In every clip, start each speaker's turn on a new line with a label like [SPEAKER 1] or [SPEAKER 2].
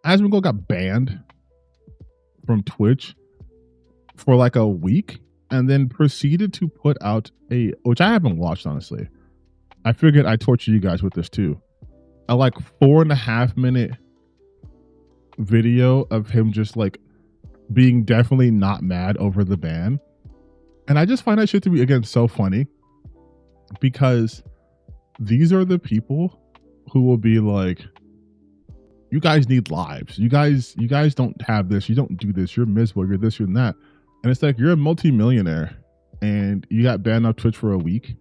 [SPEAKER 1] Asmongold got banned from Twitch for like a week and then proceeded to put out which I haven't watched, honestly. I figured I'd torture you guys with this too. A like 4.5 minute video of him just like being definitely not mad over the ban. And I just find that shit to be, again, so funny, because these are the people who will be like, you guys need lives. You guys don't have this. You don't do this. You're miserable. You're this, you're that. And it's like, you're a multimillionaire and you got banned off Twitch for a week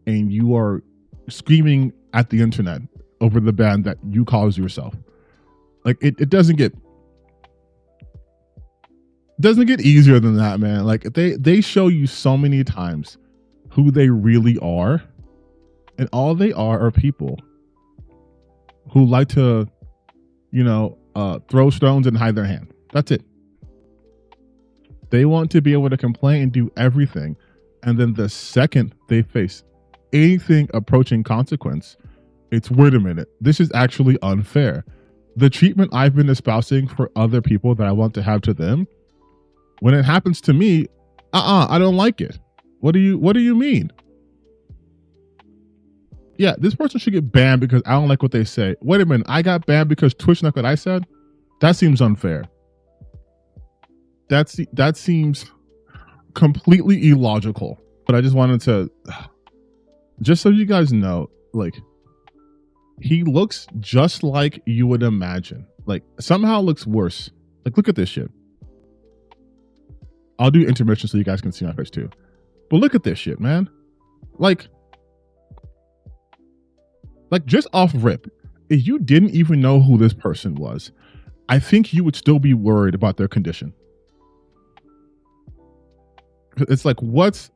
[SPEAKER 1] and you are screaming at the internet over the ban that you caused yourself. Like it doesn't get easier than that, man. Like they show you so many times who they really are, and all they are people who like to, throw stones and hide their hand. That's it. They want to be able to complain and do everything, and then the second they face anything approaching consequence, it's, wait a minute, this is actually unfair. The treatment I've been espousing for other people that I want to have to them, when it happens to me, I don't like it. What do you mean? Yeah, this person should get banned because I don't like what they say. Wait a minute, I got banned because Twitch like what I said? That seems unfair. That seems completely illogical. But I just wanted to, just so you guys know, like, he looks just like you would imagine. Like, somehow looks worse. Like, look at this shit. I'll do intermission so you guys can see my face too. But look at this shit, man. Like just off rip, if you didn't even know who this person was, I think you would still be worried about their condition. It's like, what's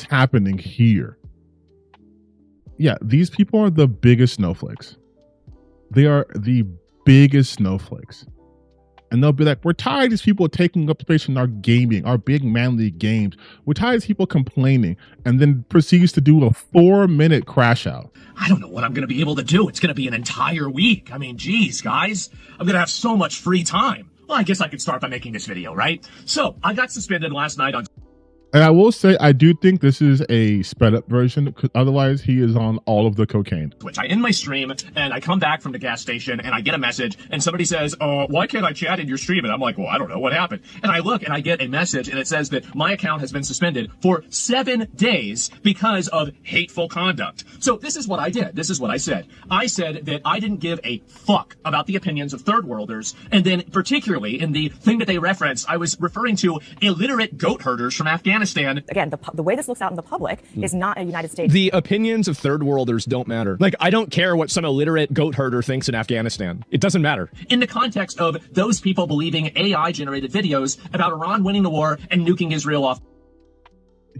[SPEAKER 1] happening here? Yeah, these people are the biggest snowflakes. They are the biggest snowflakes. And they'll be like, we're tired of these people taking up space in our gaming, our big manly games. We're tired of these people complaining, and then proceeds to do a 4-minute crash out.
[SPEAKER 2] I don't know what I'm going to be able to do. It's going to be an entire week. I mean, geez, guys, I'm going to have so much free time. Well, I guess I could start by making this video, right? So I got suspended last night on...
[SPEAKER 1] And I will say, I do think this is a sped up version, because otherwise he is on all of the cocaine.
[SPEAKER 2] Twitch. I end my stream and I come back from the gas station and I get a message and somebody says, why can't I chat in your stream? And I'm like, well, I don't know what happened. And I look and I get a message and it says that my account has been suspended for 7 days because of hateful conduct. So this is what I did. This is what I said. I said that I didn't give a fuck about the opinions of third worlders. And then particularly in the thing that they referenced, I was referring to illiterate goat herders from Afghanistan.
[SPEAKER 3] Again, the way this looks out in the public is not a United States.
[SPEAKER 4] The opinions of third worlders don't matter. Like, I don't care what some illiterate goat herder thinks in Afghanistan. It doesn't matter.
[SPEAKER 2] In the context of those people believing AI-generated videos about Iran winning the war and nuking Israel off.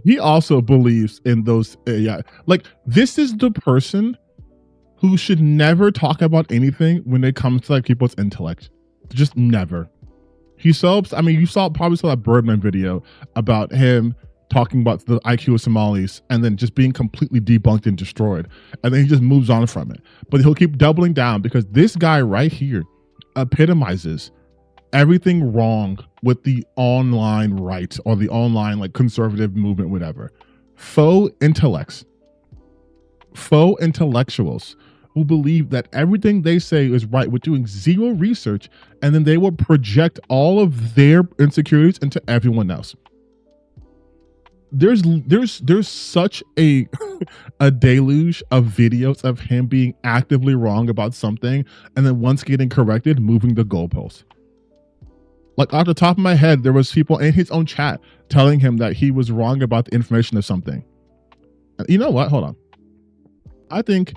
[SPEAKER 1] He also believes in those AI. Like, this is the person who should never talk about anything when it comes to like people's intellect. Just never. You probably saw that Birdman video about him talking about the IQ of Somalis and then just being completely debunked and destroyed. And then he just moves on from it. But he'll keep doubling down because this guy right here epitomizes everything wrong with the online right or the online like conservative movement, whatever. Faux intellectuals who believe that everything they say is right with doing zero research, and then they will project all of their insecurities into everyone else. There's such a a deluge of videos of him being actively wrong about something, and then once getting corrected, moving the goalposts. Like, off the top of my head, there was people in his own chat telling him that he was wrong about the information of something. You know what? Hold on. I think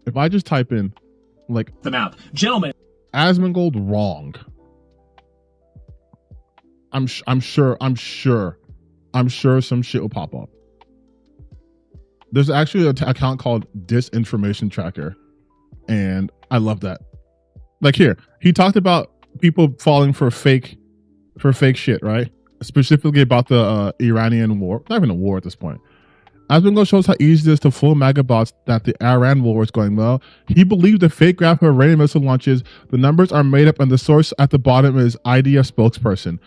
[SPEAKER 1] if I just type in, like,
[SPEAKER 2] the map, gentlemen,
[SPEAKER 1] Asmongold wrong, I'm sure some shit will pop up. There's actually an account called Disinformation Tracker, and I love that. Like, here, he talked about people falling for fake shit, right? Specifically about the Iranian war, not even a war at this point. Asmongold shows how easy it is to fool MAGA bots that the Iran war is going well. He believed the fake graph of Iranian missile launches. The numbers are made up and the source at the bottom is IDF spokesperson.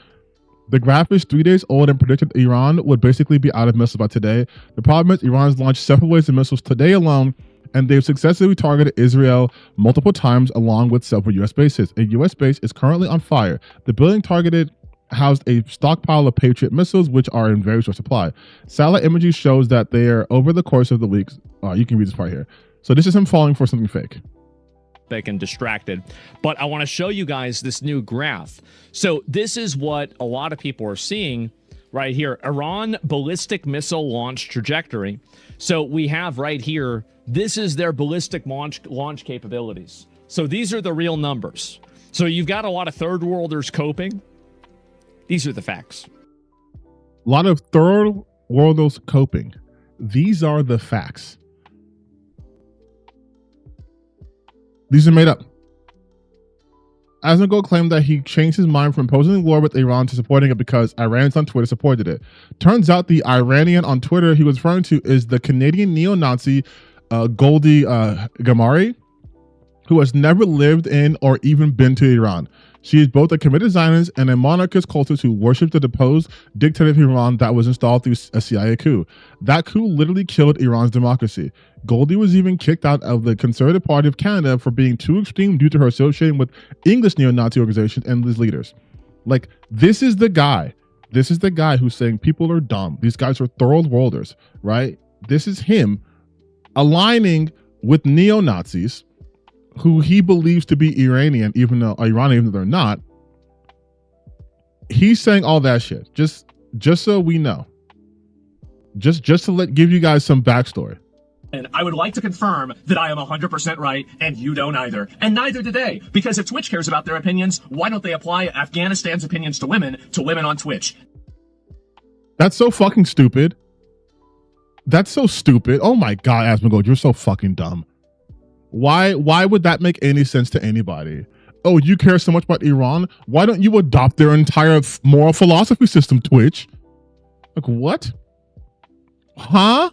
[SPEAKER 1] The graph is 3 days old and predicted Iran would basically be out of missiles by today. The problem is Iran has launched several waves of missiles today alone, and they've successfully targeted Israel multiple times along with several U.S. bases. A U.S. base is currently on fire. The building targeted housed a stockpile of Patriot missiles, which are in very short supply. Satellite imagery shows that they are over the course of the weeks. You can read this part here. So this is him falling for something fake.
[SPEAKER 4] And distracted. But I want to show you guys this new graph. So this is what a lot of people are seeing right here. Iran ballistic missile launch trajectory. So we have right here, this is their ballistic launch capabilities. So these are the real numbers. So you've got a lot of third worlders coping. These are the facts.
[SPEAKER 1] A lot of third worlders coping. These are the facts. These are made up. Asmongold claimed that he changed his mind from opposing war with Iran to supporting it because Iranians on Twitter supported it. Turns out the Iranian on Twitter he was referring to is the Canadian neo-Nazi Goldie Gamari, who has never lived in or even been to Iran. She is both a committed Zionist and a monarchist cultist who worships the deposed dictator of Iran that was installed through a CIA coup. That coup literally killed Iran's democracy. Goldie was even kicked out of the Conservative Party of Canada for being too extreme due to her association with English neo-Nazi organizations and its leaders. Like, this is the guy. This is the guy who's saying people are dumb. These guys are third worlders, right? This is him aligning with neo-Nazis who he believes to be Iranian, even though they're not. He's saying all that shit just so we know, just to give you guys some backstory.
[SPEAKER 2] And I would like to confirm that I am 100% right, and you don't either. And neither do they. Because if Twitch cares about their opinions, why don't they apply Afghanistan's opinions to women on Twitch?
[SPEAKER 1] That's so fucking stupid. That's so stupid. Oh my God, Asmongold, you're so fucking dumb. Why would that make any sense to anybody? Oh, you care so much about Iran? Why don't you adopt their entire moral philosophy system, Twitch? Like, what? Huh?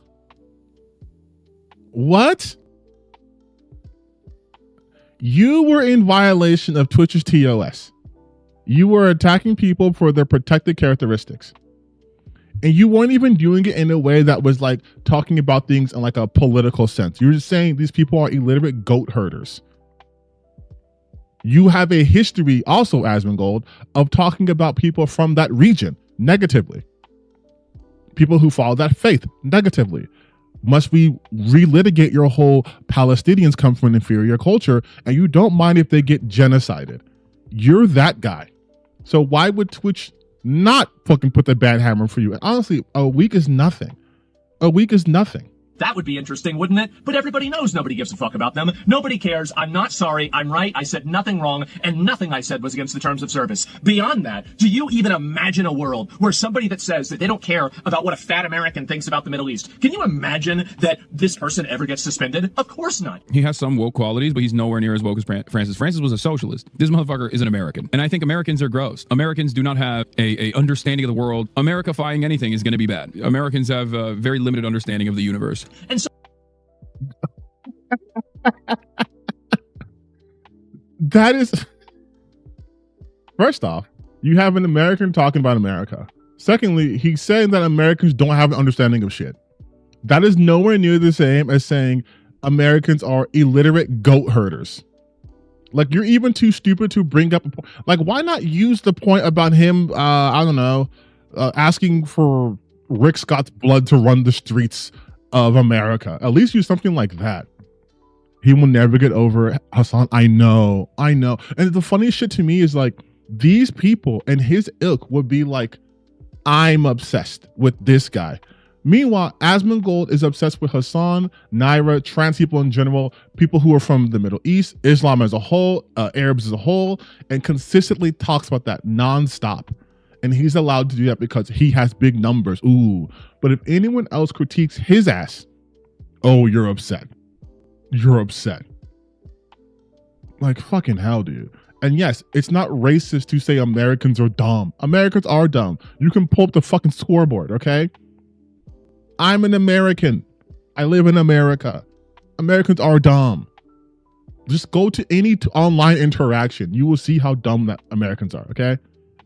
[SPEAKER 1] What? You were in violation of Twitch's TOS. You were attacking people for their protected characteristics. And you weren't even doing it in a way that was like talking about things in like a political sense. You're just saying these people are illiterate goat herders. You have a history also, Asmongold, of talking about people from that region negatively. People who follow that faith negatively. Must we relitigate your whole Palestinians come from an inferior culture and you don't mind if they get genocided? You're that guy. So why would Twitch not fucking put the bad hammer for you? And honestly, a week is nothing. A week is nothing.
[SPEAKER 2] That would be interesting, wouldn't it? But everybody knows nobody gives a fuck about them. Nobody cares. I'm not sorry. I'm right. I said nothing wrong, and nothing I said was against the terms of service. Beyond that, do you even imagine a world where somebody that says that they don't care about what a fat American thinks about the Middle East, can you imagine that this person ever gets suspended? Of course not.
[SPEAKER 5] He has some woke qualities, but he's nowhere near as woke as Francis. Francis was a socialist. This motherfucker is an American. And I think Americans are gross. Americans do not have a understanding of the world. Americifying anything is going to be bad. Americans have a very limited understanding of the universe.
[SPEAKER 2] And so
[SPEAKER 1] that is, first off, you have an American talking about America. Secondly, he's saying that Americans don't have an understanding of shit. That is nowhere near the same as saying Americans are illiterate goat herders. Like, you're even too stupid to bring up like, why not use the point about him asking for Rick Scott's blood to run the streets of America? At least use something like that. He will never get over Hassan. I know. And the funniest shit to me is like, these people and his ilk would be like, I'm obsessed with this guy. Meanwhile, Asmongold is obsessed with Hassan, Naira, trans people in general, people who are from the Middle East, Islam as a whole, Arabs as a whole, and consistently talks about that nonstop. And he's allowed to do that because he has big numbers. Ooh. But if anyone else critiques his ass, oh, you're upset. You're upset. Like, fucking hell, dude. And yes, it's not racist to say Americans are dumb. Americans are dumb. You can pull up the fucking scoreboard, okay? I'm an American. I live in America. Americans are dumb. Just go to any online interaction. You will see how dumb that Americans are, okay?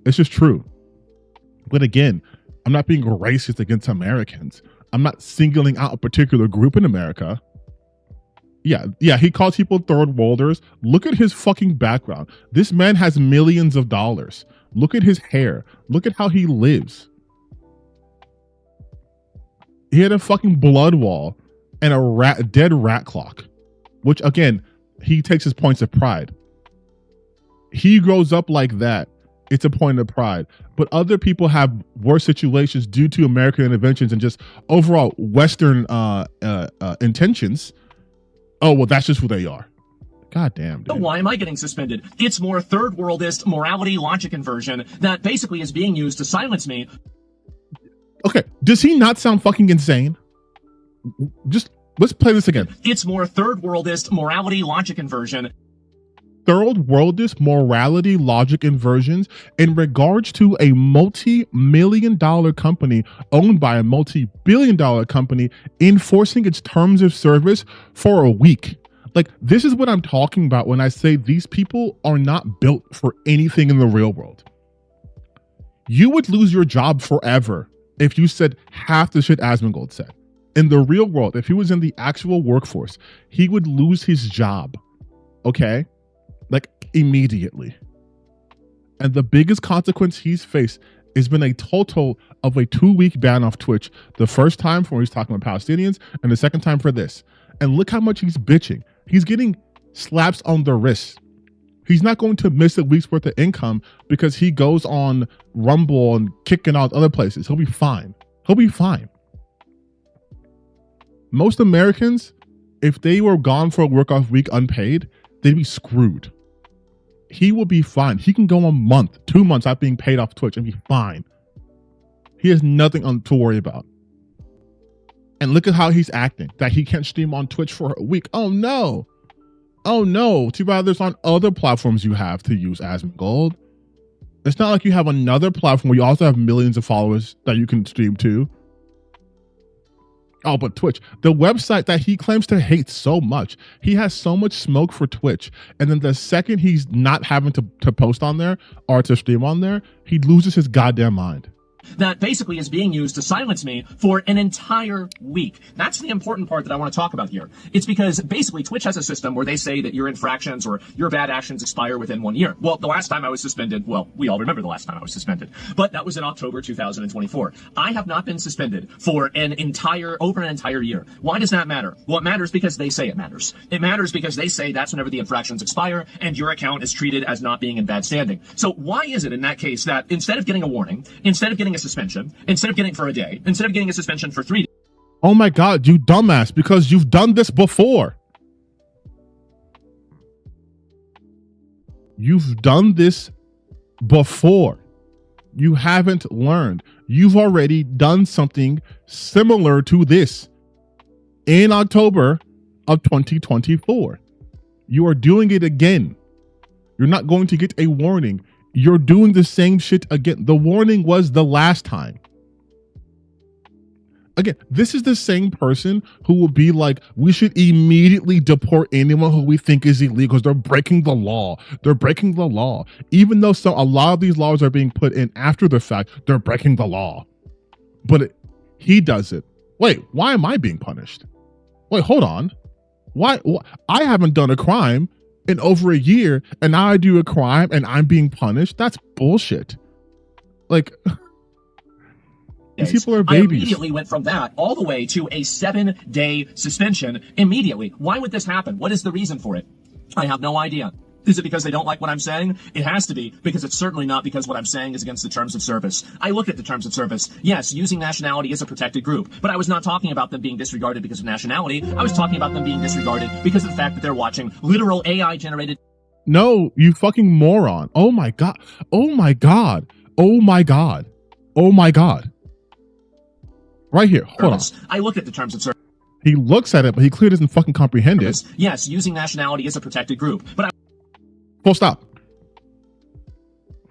[SPEAKER 1] It's just true. But again, I'm not being racist against Americans. I'm not singling out a particular group in America. Yeah, he calls people third worlders. Look at his fucking background. This man has millions of dollars. Look at his hair. Look at how he lives. He had a fucking blood wall and a dead rat clock, which again, he takes his points of pride. He grows up like that. It's a point of pride. But other people have worse situations due to American interventions and just overall Western intentions. Oh, well, that's just who they are. God damn, dude.
[SPEAKER 2] So why am I getting suspended? It's more third worldist morality logic inversion that basically is being used to silence me.
[SPEAKER 1] Okay, does he not sound fucking insane? Just let's play this again.
[SPEAKER 2] It's more third worldist morality logic inversion.
[SPEAKER 1] Third worldist morality logic inversions in regards to a multi-million-dollar company owned by a multi-billion-dollar company enforcing its terms of service for a week. Like, this is what I'm talking about when I say these people are not built for anything in the real world. You would lose your job forever if you said half the shit Asmongold said. In the real world, if he was in the actual workforce, he would lose his job. Okay? Like, immediately. And the biggest consequence he's faced has been a total of a 2-week ban off Twitch. The first time for when he's talking about Palestinians, and the second time for this. And look how much he's bitching. He's getting slaps on the wrist. He's not going to miss a week's worth of income because he goes on Rumble and kicking out other places. He'll be fine. He'll be fine. Most Americans, if they were gone for a work off week unpaid, they'd be screwed. He will be fine. He can go a month, 2 months without being paid off Twitch and be fine. He has nothing to worry about. And look at how he's acting, that he can't stream on Twitch for a week. Oh no. Oh no. Too bad there's on other platforms you have to use Asmongold. It's not like you have another platform where you also have millions of followers that you can stream to. Oh, but Twitch, the website that he claims to hate so much, he has so much smoke for Twitch. And then the second he's not having to post on there or to stream on there, he loses his goddamn mind.
[SPEAKER 2] That basically is being used to silence me for an entire week. That's the important part that I want to talk about here. It's because basically Twitch has a system where they say that your infractions or your bad actions expire within 1 year. Well, the last time I was suspended, well, we all remember the last time I was suspended, but that was in October 2024. I have not been suspended for over an entire year. Why does that matter? Well, it matters because they say it matters. It matters because they say that's whenever the infractions expire and your account is treated as not being in bad standing. So why is it in that case that instead of getting a warning, instead of getting a suspension, instead of getting it for a day, instead of getting a suspension for 3 days.
[SPEAKER 1] Oh my God, you dumbass, because you've done this before. You've done this before. You haven't learned. You've already done something similar to this in October of 2024. You are doing it again. You're not going to get a warning. You're doing the same shit again. The warning was the last time. Again, this is the same person who will be like, we should immediately deport anyone who we think is illegal because they're breaking the law. They're breaking the law. Even though a lot of these laws are being put in after the fact, they're breaking the law. But he does it. Wait, why am I being punished? Wait, hold on. Why? I haven't done a crime in over a year, and now I do a crime and I'm being punished. That's bullshit. Like, these people are babies.
[SPEAKER 2] I immediately went from that all the way to a 7-day suspension immediately. Why would this happen? What is the reason for it? I have no idea. Is it because they don't like what I'm saying? It has to be, because it's certainly not because what I'm saying is against the terms of service. I looked at the terms of service. Yes, using nationality is a protected group, but I was not talking about them being disregarded because of nationality. I was talking about them being disregarded because of the fact that they're watching literal AI generated.
[SPEAKER 1] No, you fucking moron. Oh my God. Oh my God. Oh my God. Oh my God. Right here. Hold on.
[SPEAKER 2] I looked at the terms of service.
[SPEAKER 1] He looks at it, but he clearly doesn't fucking comprehend it.
[SPEAKER 2] Yes, using nationality is a protected group, but
[SPEAKER 1] Full stop.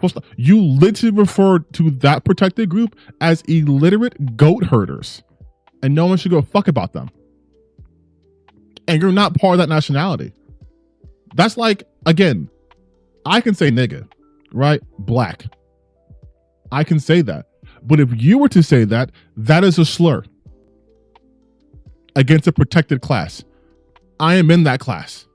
[SPEAKER 1] Full stop. You literally referred to that protected group as illiterate goat herders. and no one should go a fuck about them. And you're not part of that nationality. That's like, again, I can say nigga, right? Black. I can say that. But if you were to say that, that is a slur against a protected class. I am in that class.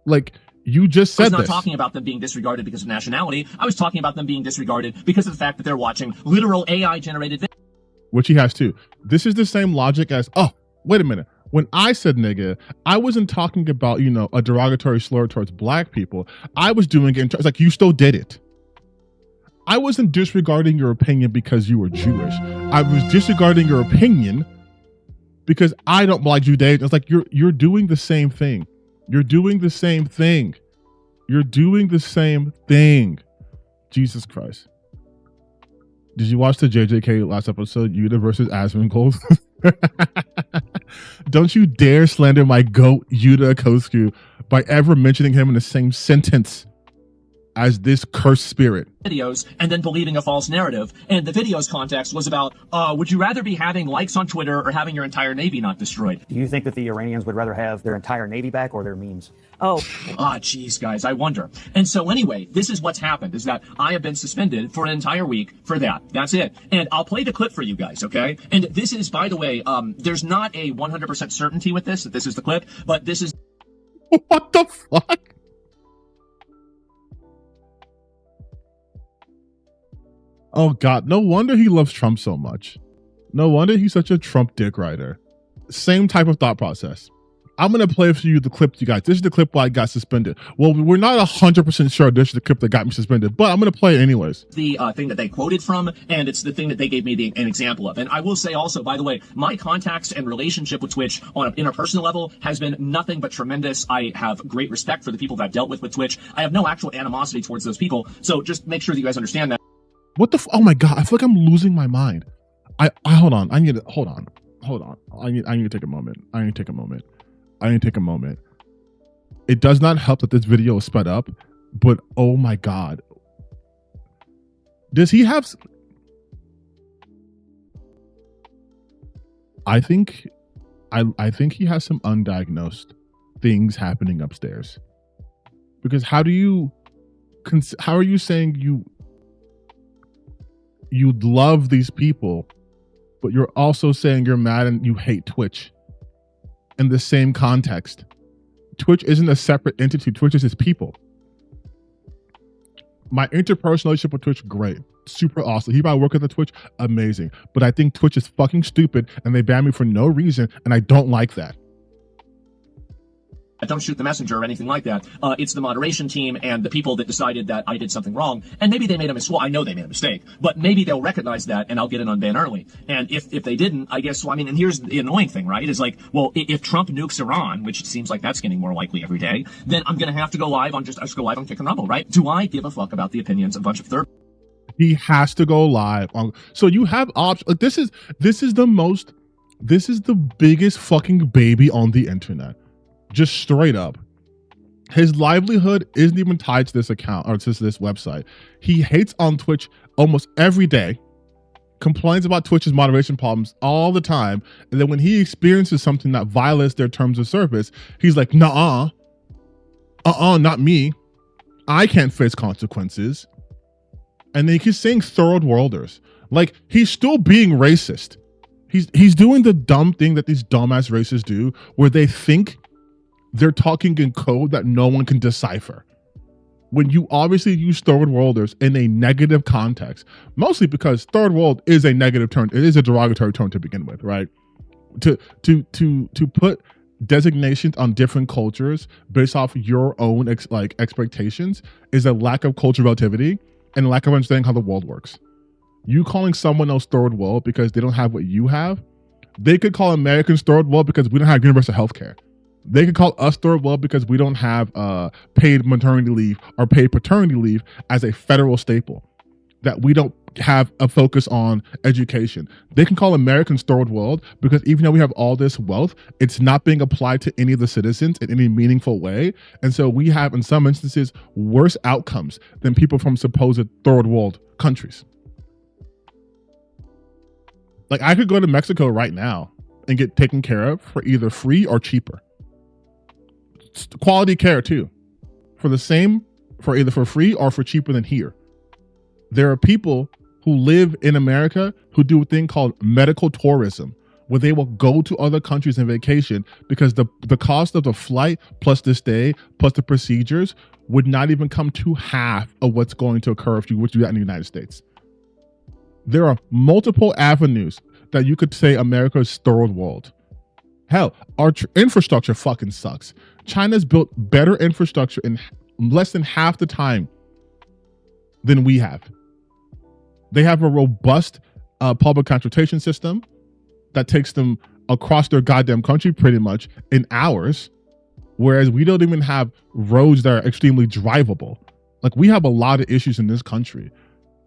[SPEAKER 1] Like, you just said
[SPEAKER 2] I was not
[SPEAKER 1] this.
[SPEAKER 2] talking about them being disregarded because of nationality. I was talking about them being disregarded because of the fact that they're watching literal AI-generated videos.
[SPEAKER 1] Which he has too. This is the same logic as, oh, wait a minute. When I said nigga, I wasn't talking about, a derogatory slur towards black people. I was doing it it's like, you still did it. I wasn't disregarding your opinion because you were Jewish. I was disregarding your opinion because I don't like Judaism. It's like, you're doing the same thing. You're doing the same thing. You're doing the same thing. Jesus Christ. Did you watch the JJK last episode, Yuta versus Asmongold? Don't you dare slander my goat, Yuta Kosku, by ever mentioning him in the same sentence as this cursed spirit.
[SPEAKER 2] Videos and then believing a false narrative. And the video's context was about, would you rather be having likes on Twitter or having your entire Navy not destroyed?
[SPEAKER 6] Do you think that the Iranians would rather have their entire Navy back or their memes?
[SPEAKER 3] Oh,
[SPEAKER 2] Geez, guys, I wonder. And so anyway, this is what's happened, is that I have been suspended for an entire week for that. That's it. And I'll play the clip for you guys, okay? And this is, by the way, there's not a 100% certainty with this, that this is the clip, but this is...
[SPEAKER 1] What the fuck? Oh God, no wonder he loves Trump so much. No wonder he's such a Trump dick rider. Same type of thought process. I'm going to play for you the clip, you guys. This is the clip where I got suspended. Well, we're not 100% sure this is the clip that got me suspended, but I'm going to play it anyways.
[SPEAKER 2] The thing that they quoted from, and it's the thing that they gave me an example of. And I will say also, by the way, my contacts and relationship with Twitch on an interpersonal level has been nothing but tremendous. I have great respect for the people that I've dealt with Twitch. I have no actual animosity towards those people. So just make sure that you guys understand that.
[SPEAKER 1] What the oh my God, I feel like I'm losing my mind. I hold on. I need to hold on. I need to take a moment. I need to take a moment. It does not help that this video is sped up, but oh my God. Does he have I think he has some undiagnosed things happening upstairs. Because how are you saying you love these people, but you're also saying you're mad and you hate Twitch in the same context? Twitch isn't a separate entity. Twitch is his people. My interpersonal relationship with Twitch, great. Super awesome. He about to work at the Twitch, amazing. But I think Twitch is fucking stupid and they ban me for no reason, and I don't like that.
[SPEAKER 2] Don't shoot the messenger or anything like that. It's the moderation team and the people that decided that I did something wrong. And maybe they made a mistake. Well, I know they made a mistake, but maybe they'll recognize that and I'll get an unban early. And if they didn't, I guess, well, I mean, and here's the annoying thing, right? Is like, well, if Trump nukes Iran, which it seems like that's getting more likely every day, then I'm going to have to go live on Kick and Rumble, right? Do I give a fuck about the opinions of a bunch of third?
[SPEAKER 1] He has to go live on. So you have options. Like this is the biggest fucking baby on the internet. Just straight up. His livelihood isn't even tied to this account or to this website. He hates on Twitch almost every day, complains about Twitch's moderation problems all the time, and then when he experiences something that violates their terms of service, he's like, nah, not me. I can't face consequences. And then he keeps saying third worlders. Like, he's still being racist. He's doing the dumb thing that these dumbass racists do, where they think they're talking in code that no one can decipher. When you obviously use third worlders in a negative context, mostly because third world is a negative term. It is a derogatory term to begin with, right? To put designations on different cultures based off your own expectations is a lack of cultural relativity and a lack of understanding how the world works. You calling someone else third world because they don't have what you have, they could call Americans third world because we don't have universal health care. They could call us third world because we don't have paid maternity leave or paid paternity leave as a federal staple, that we don't have a focus on education. They can call Americans third world because even though we have all this wealth, it's not being applied to any of the citizens in any meaningful way. And so we have, in some instances, worse outcomes than people from supposed third world countries. Like I could go to Mexico right now and get taken care of for either free or cheaper. Quality care too. For the same, for either for free or for cheaper than here. There are people who live in America who do a thing called medical tourism, where they will go to other countries on vacation because the cost of the flight plus the stay plus the procedures would not even come to half of what's going to occur if you were to do that in the United States. There are multiple avenues that you could say America's third world. Hell, our infrastructure fucking sucks. China's built better infrastructure in less than half the time than we have. They have a robust public transportation system that takes them across their goddamn country pretty much in hours, whereas we don't even have roads that are extremely drivable. Like we have a lot of issues in this country,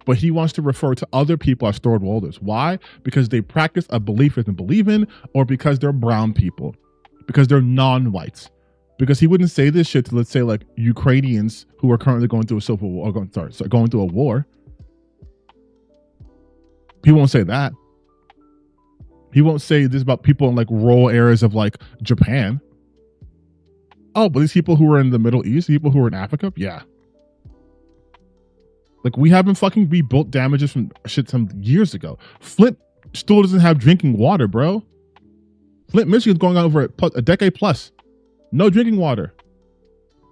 [SPEAKER 1] but he wants to refer to other people as third worlders. Why? Because they practice a belief he doesn't believe in, or because they're brown people, because they're non-whites. Because he wouldn't say this shit to, let's say, like Ukrainians who are currently going through a civil war, going through a war. He won't say that. He won't say this about people in like rural areas of like Japan. Oh, but these people who are in the Middle East, people who are in Africa, yeah. Like we haven't fucking rebuilt damages from shit some years ago. Flint still doesn't have drinking water, bro. Flint, Michigan's going on over a decade plus. No drinking water.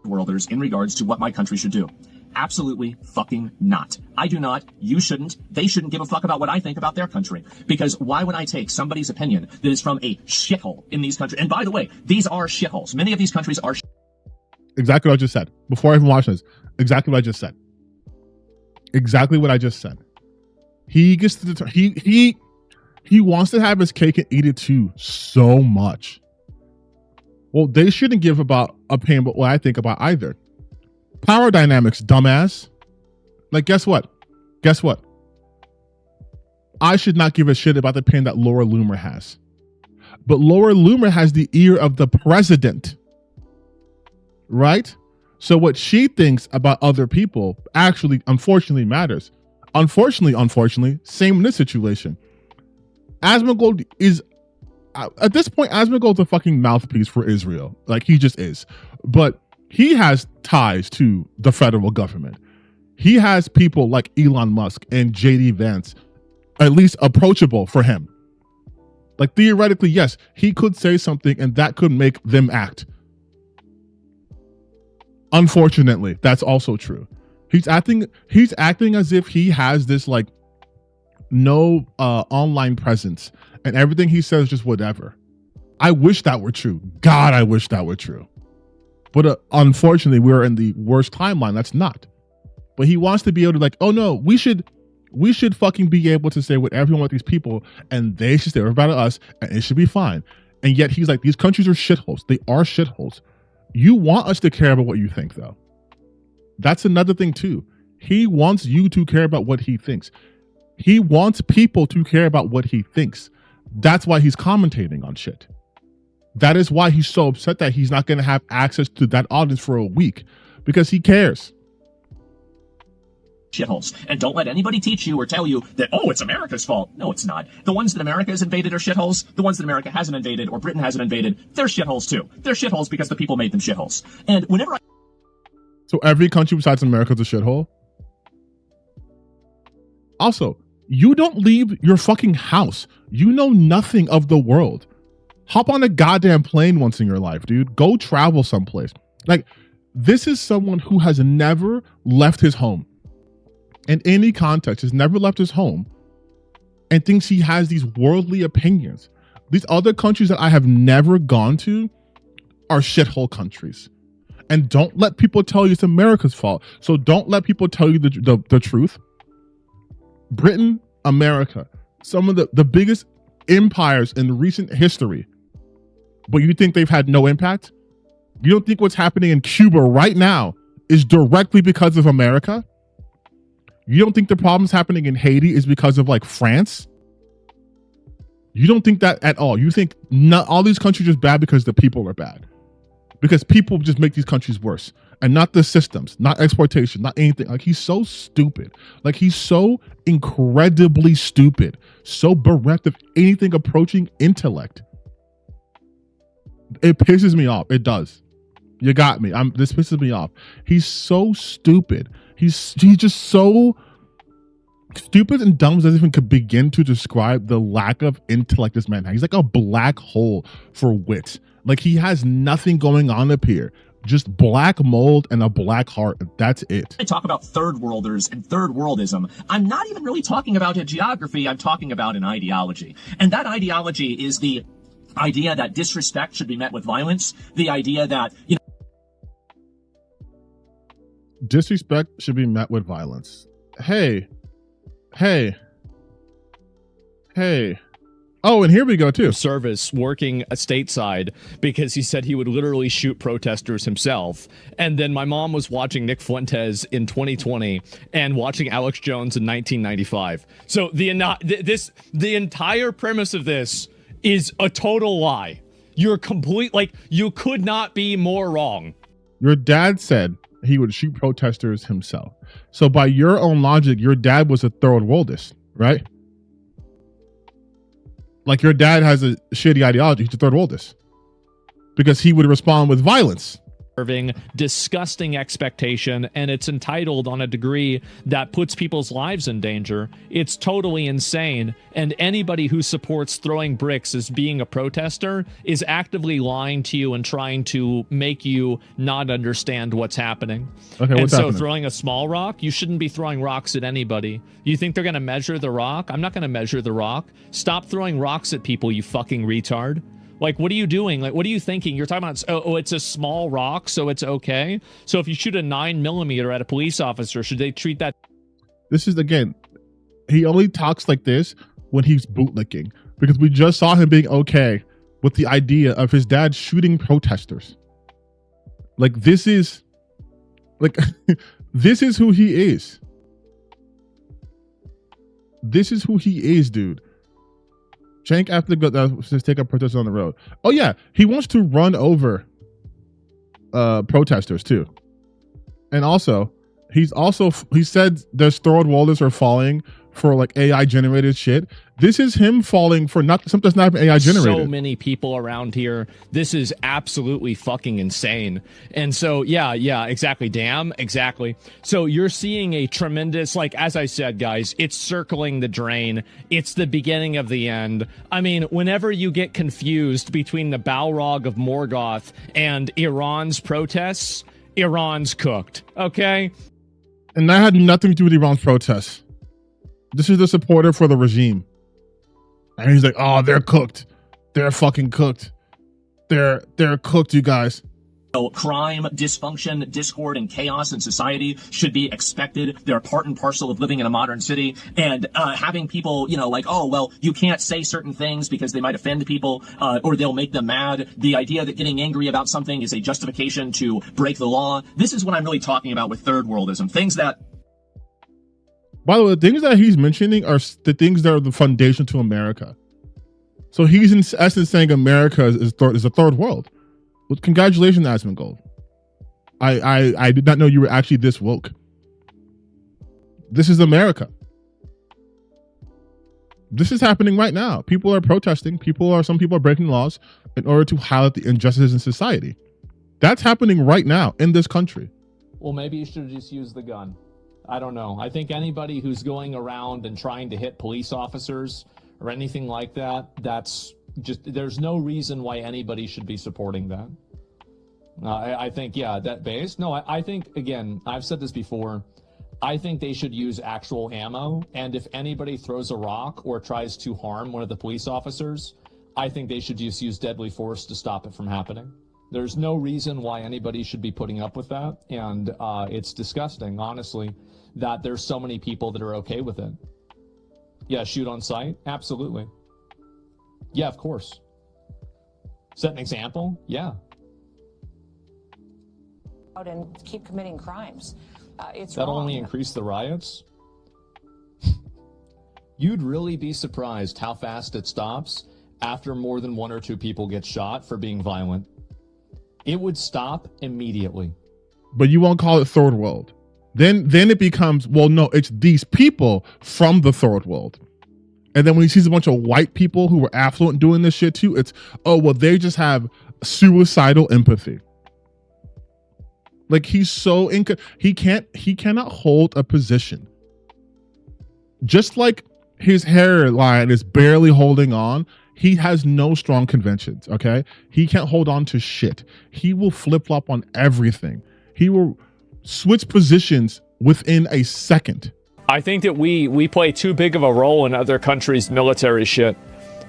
[SPEAKER 2] Worlders in regards to what my country should do. Absolutely fucking not. I do not. You shouldn't. They shouldn't give a fuck about what I think about their country. Because why would I take somebody's opinion that is from a shithole in these countries? And by the way, these are shitholes. Many of these countries are.
[SPEAKER 1] Exactly what I just said. Before I even watched this, exactly what I just said. Exactly what I just said. He gets to he wants to have his cake and eat it too so much. Well, they shouldn't give about opinion about what I think about either. Power dynamics, dumbass. Like, guess what? Guess what? I should not give a shit about the opinion that Laura Loomer has. But Laura Loomer has the ear of the president. Right? So what she thinks about other people actually, unfortunately, matters. Unfortunately, same in this situation. Asmongold is, at this point, Asmongold's a fucking mouthpiece for Israel. Like, he just is. But he has ties to the federal government. He has people like Elon Musk and JD Vance, at least approachable for him. Like, theoretically, yes, he could say something and that could make them act. Unfortunately, that's also true. He's acting as if he has this like no online presence and everything he says is just whatever. I wish that were true. God, I wish that were true. But unfortunately, we're in the worst timeline. That's not. But he wants to be able to like, oh no, we should fucking be able to say whatever we want with these people and they should say whatever about us and it should be fine. And yet he's like, these countries are shitholes. They are shitholes. You want us to care about what you think, though. That's another thing, too. He wants you to care about what he thinks. He wants people to care about what he thinks. That's why he's commentating on shit. That is why he's so upset that he's not going to have access to that audience for a week. Because he cares.
[SPEAKER 2] Shitholes. And don't let anybody teach you or tell you that, oh, it's America's fault. No, it's not. The ones that America has invaded are shitholes. The ones that America hasn't invaded or Britain hasn't invaded, they're shitholes too. They're shitholes because the people made them shitholes. And whenever
[SPEAKER 1] So every country besides America is a shithole? Also, you don't leave your fucking house. You know nothing of the world. Hop on a goddamn plane once in your life, dude. Go travel someplace. Like, this is someone who has never left his home. In any context, has never left his home and thinks he has these worldly opinions. These other countries that I have never gone to are shithole countries. And don't let people tell you it's America's fault. So don't let people tell you the truth. Britain, America, some of the biggest empires in recent history. But you think they've had no impact? You don't think what's happening in Cuba right now is directly because of America? You don't think the problems happening in Haiti is because of like France? You don't think that at all. You think not all these countries are bad because the people are bad. Because people just make these countries worse. and not the systems, not exploitation, not anything. Like, he's so stupid. Like, he's so incredibly stupid, so bereft of anything approaching intellect. It pisses me off. It does. You got me. This pisses me off. He's so stupid. He's just so stupid and dumb doesn't even could begin to describe the lack of intellect this man has. He's like a black hole for wit. Like, he has nothing going on up here. Just black mold and a black heart. That's it.
[SPEAKER 2] I talk about third worlders and third worldism. I'm not even really talking about a geography. I'm talking about an ideology. And that ideology is the idea that disrespect should be met with violence. The idea that,
[SPEAKER 1] disrespect should be met with violence. Hey. Oh, and here we go too.
[SPEAKER 4] Service working stateside because he said he would literally shoot protesters himself. And then my mom was watching Nick Fuentes in 2020 and watching Alex Jones in 1995. So the entire premise of this is a total lie. You're complete, like, you could not be more wrong.
[SPEAKER 1] Your dad said he would shoot protesters himself. So by your own logic, your dad was a third worldist, right? Like, your dad has a shitty ideology. He's a third worldist because he would respond with violence.
[SPEAKER 4] Disgusting expectation, and it's entitled on a degree that puts people's lives in danger. It's totally insane, and anybody who supports throwing bricks as being a protester is actively lying to you and trying to make you not understand what's happening.
[SPEAKER 1] Okay,
[SPEAKER 4] and
[SPEAKER 1] what's
[SPEAKER 4] so
[SPEAKER 1] happening?
[SPEAKER 4] throwing a small rock, you shouldn't be throwing rocks at anybody. You think they're going to measure the rock? I'm not going to measure the rock. Stop throwing rocks at people, you fucking retard. Like, what are you doing? Like, what are you thinking? You're talking about, oh, it's a small rock, so it's okay. So if you shoot a 9mm at a police officer, should they treat that?
[SPEAKER 1] This is, again, he only talks like this when he's bootlicking, because we just saw him being okay with the idea of his dad shooting protesters. Like, this is, like, this is who he is. This is who he is, dude. Shank after to take up protesters on the road. Oh yeah, he wants to run over protesters too. And also, he said there's third worlders are falling for like AI generated shit. This is him falling for something that's not AI generated.
[SPEAKER 4] So many people around here. This is absolutely fucking insane. And so, yeah, exactly. Damn, exactly. So you're seeing a tremendous, like, as I said, guys, it's circling the drain. It's the beginning of the end. I mean, whenever you get confused between the Balrog of Morgoth and Iran's protests, Iran's cooked. Okay?
[SPEAKER 1] And that had nothing to do with Iran's protests. This is the supporter for the regime. And he's like, oh, they're cooked. They're fucking cooked. They're cooked, you guys.
[SPEAKER 2] Crime, dysfunction, discord, and chaos in society should be expected. They're part and parcel of living in a modern city. And having people, like, oh, well, you can't say certain things because they might offend people or they'll make them mad. The idea that getting angry about something is a justification to break the law. This is what I'm really talking about with third worldism. Things that...
[SPEAKER 1] By the way, the things that he's mentioning are the things that are the foundation to America. So he's in essence saying America is a third world. Well, congratulations, Asmongold. I did not know you were actually this woke. This is America. This is happening right now. People are protesting. Some people are breaking laws in order to highlight the injustices in society. That's happening right now in this country.
[SPEAKER 4] Well, maybe you should have just used the gun. I don't know. I think anybody who's going around and trying to hit police officers or anything like that, that's just, there's no reason why anybody should be supporting that. I think, yeah, that base. No, I think, again, I've said this before. I think they should use actual ammo. And if anybody throws a rock or tries to harm one of the police officers, I think they should just use deadly force to stop it from happening. There's no reason why anybody should be putting up with that. And it's disgusting, honestly, that there's so many people that are okay with it. Yeah, shoot on sight? Absolutely. Yeah, of course. Set an example? Yeah.
[SPEAKER 7] Out and keep committing crimes. It's
[SPEAKER 4] That'll
[SPEAKER 7] wrong.
[SPEAKER 4] only increase the riots? You'd really be surprised how fast it stops after more than 1 or 2 people get shot for being violent. It would stop immediately.
[SPEAKER 1] but you won't call it third world. Then it becomes, well, no, it's these people from the third world. And then when he sees a bunch of white people who were affluent doing this shit too, it's, oh, well, they just have suicidal empathy. Like he's so he cannot hold a position. Just like his hairline is barely holding on, he has no strong convictions, okay? He can't hold on to shit. He will flip-flop on everything. He will switch positions within a second.
[SPEAKER 4] I think that we play too big of a role in other countries' military shit.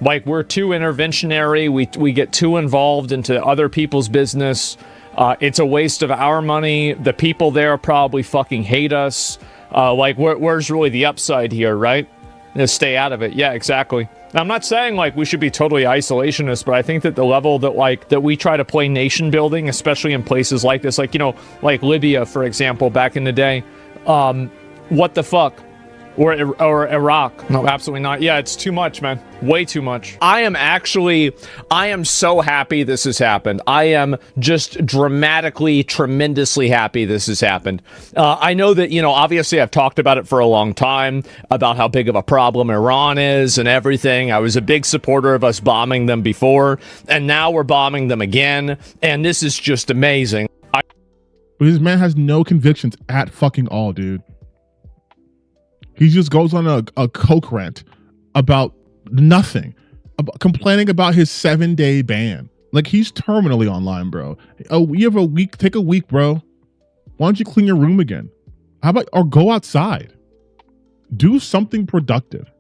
[SPEAKER 4] Like, we're too interventionary. We get too involved into other people's business. It's a waste of our money. The people there probably fucking hate us. Like, where's really the upside here, right? Just stay out of it. Yeah, exactly. I'm not saying like we should be totally isolationist, but I think that the level that we try to play nation building, especially in places like this, like, you know, like Libya, for example, back in the day, what the fuck? Or Iraq. No, absolutely not. Yeah, it's too much, man. Way too much. I am so happy this has happened. I am just dramatically, tremendously happy this has happened. I know that, you know, obviously I've talked about it for a long time, about how big of a problem Iran is and everything. I was a big supporter of us bombing them before, and now we're bombing them again, and this is just amazing.
[SPEAKER 1] But this man has no convictions at fucking all, dude. He just goes on a coke rant about nothing, complaining about his 7-day ban. Like, he's terminally online, bro. Oh, you have a week. Take a week, bro. Why don't you clean your room again? How about, or go outside. Do something productive.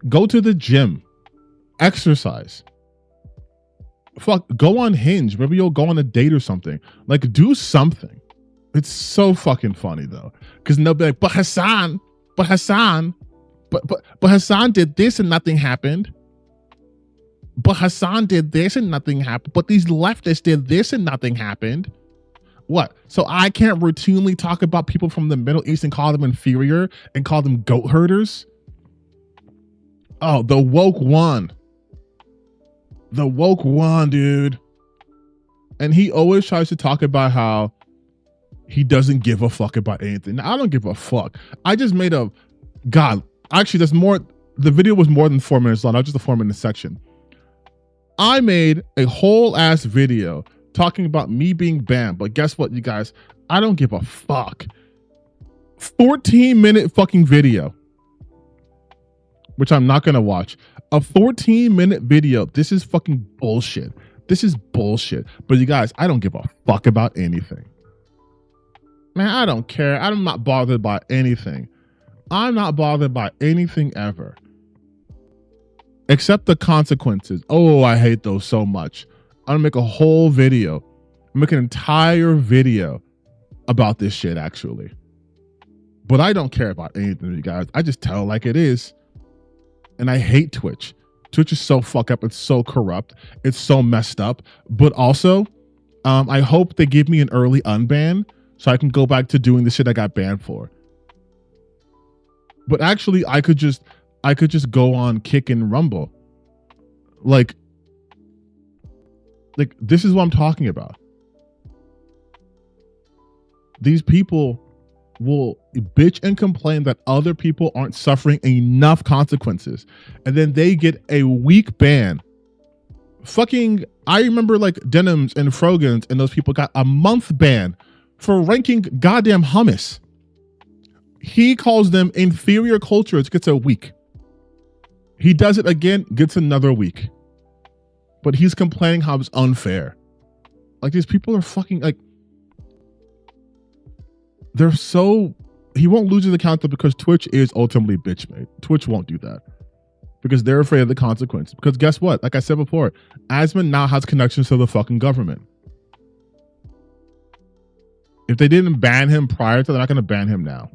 [SPEAKER 1] Go to the gym. Exercise. Fuck, go on Hinge. Maybe you'll go on a date or something. Like, do something. It's so fucking funny, though. Because they'll be like, but Hassan did this and nothing happened. But Hassan did this and nothing happened. But these leftists did this and nothing happened. What? So I can't routinely talk about people from the Middle East and call them inferior and call them goat herders? Oh, the woke one. The woke one, dude. And he always tries to talk about how he doesn't give a fuck about anything. Now, I don't give a fuck. I just made a, God, actually there's more, the video was more than 4 minutes long, not just the 4-minute section. I made a whole ass video talking about me being banned, but guess what, you guys? I don't give a fuck. 14-minute fucking video, which I'm not gonna watch. A 14-minute video. This is fucking bullshit. This is bullshit. But you guys, I don't give a fuck about anything. Man, I don't care. I'm not bothered by anything. I'm not bothered by anything ever. Except the consequences. Oh, I hate those so much. I'm gonna make a whole video. Make an entire video about this shit, actually. But I don't care about anything, you guys. I just tell it like it is. And I hate Twitch. Twitch is so fucked up. It's so corrupt. It's so messed up. But also, I hope they give me an early unban so I can go back to doing the shit I got banned for. But actually, I could just go on Kick and Rumble. Like this is what I'm talking about. These people will bitch and complain that other people aren't suffering enough consequences, and then they get a week ban. Fucking, I remember like Denims and Frogans and those people got a month ban for ranking goddamn hummus. He calls them inferior cultures, gets a week. He does it again, gets another week. But he's complaining how it's unfair. Like, these people are fucking, like, they're so, he won't lose his account though, because Twitch is ultimately bitch made. Twitch won't do that because they're afraid of the consequences. Because guess what? Like I said before, Asmon now has connections to the fucking government. If they didn't ban him prior to, they're not going to ban him now.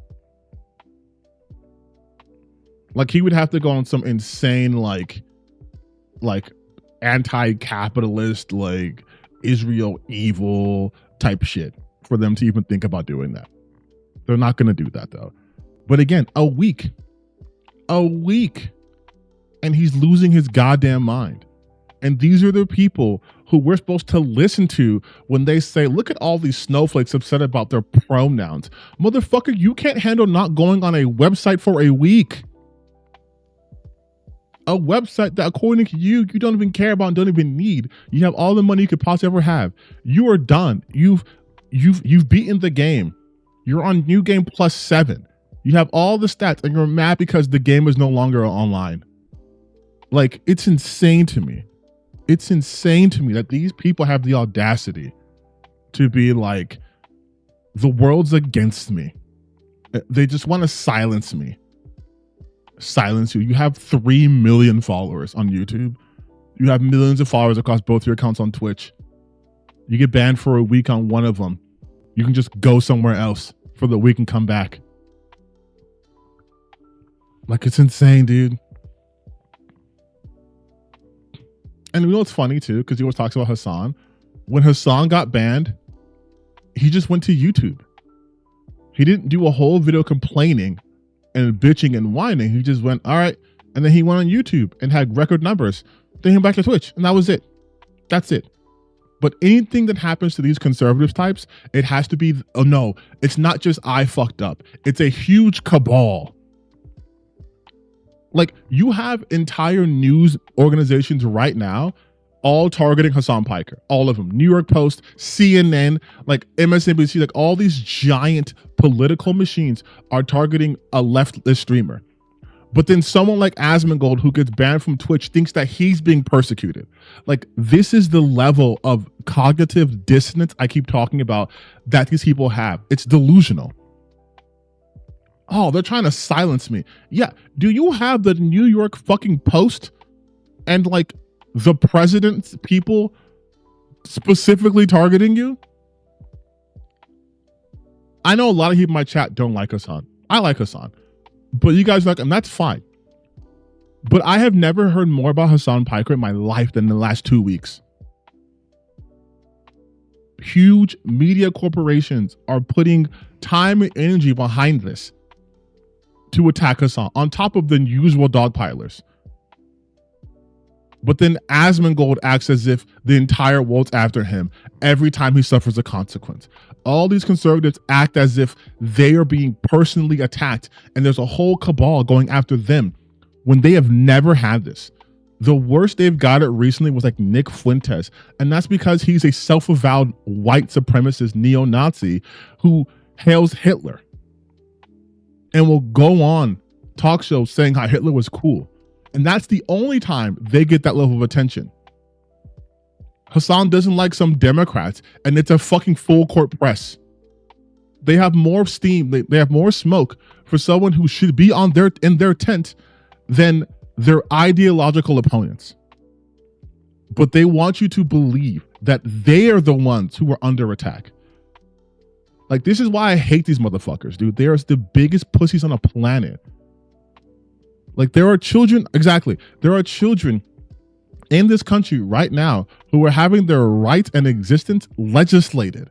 [SPEAKER 1] Like, he would have to go on some insane, like anti-capitalist, like Israel evil type shit for them to even think about doing that. They're not going to do that though. But again, a week, and he's losing his goddamn mind. And these are the people who we're supposed to listen to when they say, look at all these snowflakes upset about their pronouns. Motherfucker, you can't handle not going on a website for a week. A website that, according to you, you don't even care about and don't even need. You have all the money you could possibly ever have. You are done. You've beaten the game. You're on New Game +7. You have all the stats, and you're mad because the game is no longer online. Like, it's insane to me. It's insane to me that these people have the audacity to be like, the world's against me. They just want to silence me. Silence you. You have 3 million followers on YouTube. You have millions of followers across both your accounts on Twitch. You get banned for a week on one of them. You can just go somewhere else for the week and come back. Like, it's insane, dude. And you know what's funny too, because he always talks about Hassan. When Hassan got banned, he just went to YouTube. He didn't do a whole video complaining and bitching and whining. He just went, all right. And then he went on YouTube and had record numbers. Then he went back to Twitch, and that was it. That's it. But anything that happens to these conservative types, it has to be, oh no, it's not just I fucked up. It's a huge cabal. Like, you have entire news organizations right now all targeting Hassan Piker. All of them. New York Post, CNN, like MSNBC, like all these giant political machines are targeting a leftist streamer. But then someone like Asmongold, who gets banned from Twitch, thinks that he's being persecuted. Like, this is the level of cognitive dissonance I keep talking about that these people have. It's delusional. Oh, they're trying to silence me. Yeah. Do you have the New York fucking Post and like the president's people specifically targeting you? I know a lot of people in my chat don't like Hassan. I like Hassan. But you guys like him, that's fine. But I have never heard more about Hassan Piker in my life than the last 2 weeks. Huge media corporations are putting time and energy behind this to attack Hassan, on top of the usual dogpilers. But then Asmongold acts as if the entire world's after him every time he suffers a consequence. All these conservatives act as if they are being personally attacked, and there's a whole cabal going after them when they have never had this. The worst they've got it recently was like Nick Fuentes, and that's because he's a self-avowed white supremacist neo-Nazi who hails Hitler and will go on talk shows saying how Hitler was cool. And that's the only time they get that level of attention. Hassan doesn't like some Democrats, and it's a fucking full court press. They have more steam, they have more smoke for someone who should be in their tent than their ideological opponents. But they want you to believe that they are the ones who are under attack. Like, this is why I hate these motherfuckers, dude. They are the biggest pussies on the planet. Like, there are children, exactly. There are children in this country right now who are having their rights and existence legislated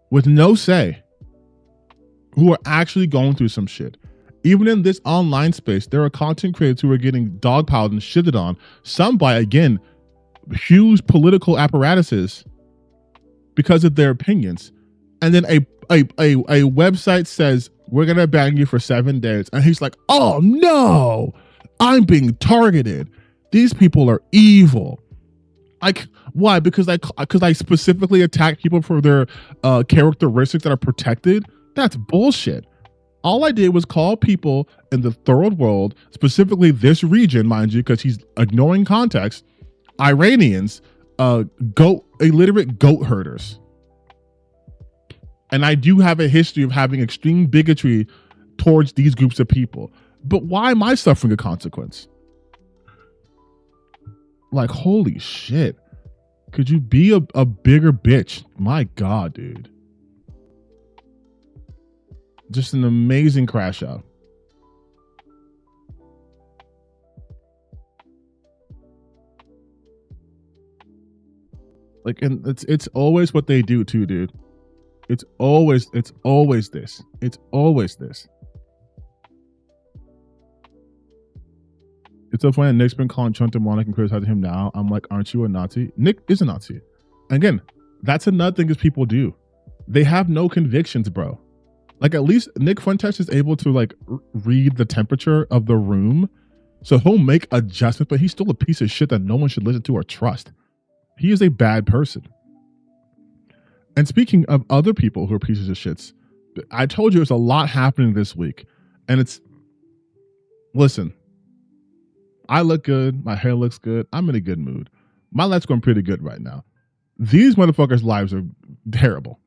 [SPEAKER 1] with no say, who are actually going through some shit. Even in this online space, there are content creators who are getting dogpiled and shitted on, some by, again, huge political apparatuses because of their opinions. And then a website says, we're going to ban you for 7 days. And he's like, oh no, I'm being targeted. These people are evil. Like, why? Because I specifically attack people for their characteristics that are protected? That's bullshit. All I did was call people in the third world, specifically this region, mind you, because he's ignoring context, Iranians, illiterate goat herders. And I do have a history of having extreme bigotry towards these groups of people. But why am I suffering a consequence? Like, holy shit. Could you be a bigger bitch? My God, dude. Just an amazing crash out. Like, and it's always what they do too, dude. It's always this. It's always this. It's so funny. Nick's been calling Trump demonic and criticizing him now. I'm like, aren't you a Nazi? Nick is a Nazi. Again, that's another thing is people do. They have no convictions, bro. Like at least Nick Fuentes is able to like read the temperature of the room. So he'll make adjustments, but he's still a piece of shit that no one should listen to or trust. He is a bad person. And speaking of other people who are pieces of shits, I told you there's a lot happening this week. And it's, listen, I look good. My hair looks good. I'm in a good mood. My life's going pretty good right now. These motherfuckers' lives are terrible.